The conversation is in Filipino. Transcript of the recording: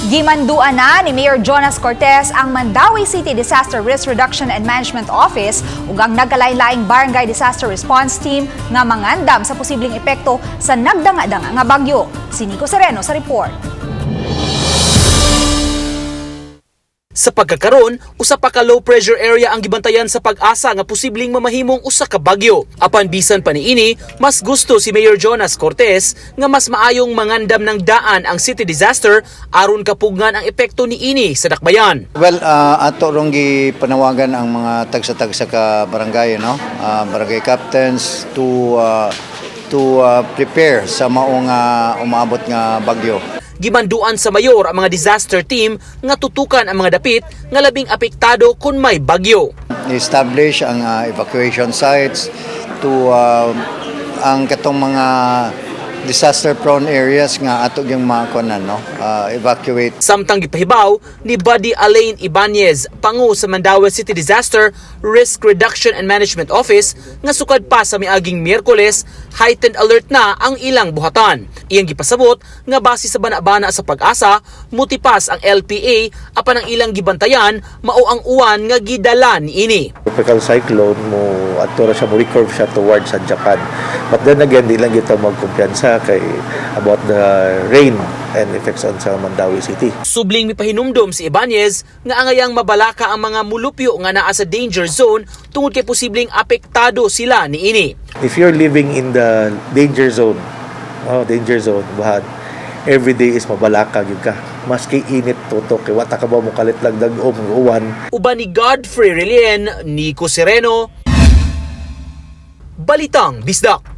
Gimanduan na ni Mayor Jonas Cortez ang Mandawi City Disaster Risk Reduction and Management Office ug ang nagkalain-laing Barangay Disaster Response Team nga mangandam sa posibleng epekto sa nagdanga-danga nga bagyo. Si Nico Sereno sa report. Sa pagkakaroon, usa pa ka low pressure area ang gibantayan sa pag-asa nga posibleng mamahimong usa ka bagyo. Apan bisan pa niini, mas gusto si Mayor Jonas Cortez nga mas maayong mangandam ng daan ang city disaster aron kapugngan ang epekto niini sa dakbayan. Well, ato rong gipanawagan ang mga tagsa-tagsa ka barangay, no? Barangay captains to prepare sa maong umaabot nga bagyo. Gimanduan sa mayor ang mga disaster team nga tutukan ang mga dapit nga labing apektado kung may bagyo. I-establish ang evacuation sites to ang katong mga disaster-prone areas nga ato yung mga evacuate. Samtang gipahibaw ni Buddy Alain Ibanez, pangu sa Mandawi City Disaster Risk Reduction and Management Office, nga sukad pa sa miaging Miyerkules, heightened alert na ang ilang buhatan. Iyang gipasabot nga base sa bana-bana sa pag-asa, mutipas ang LPA apan ang ilang gibantayan mao ang uwan nga gidala niini. Tropical cyclone mo adto ra siya mo recurve siya towards sa Japan. But then again, di lang kita magkumpiyansa kay about the rain and effects on sa Mandawi City. Subling mipahinumdom si Ibanez nga angayang mabalaka ang mga mulupyo nga naa sa danger zone tungod kay posibleng apektado sila niini. If you're living in the danger zone, bahad, every day is mabalaka gyud ka. Maski init tutok kay wata ka ba mo kalit lang dag-om uwan. Uban ni Godfrey Relien, Nico Sereno, Balitang Bisdak.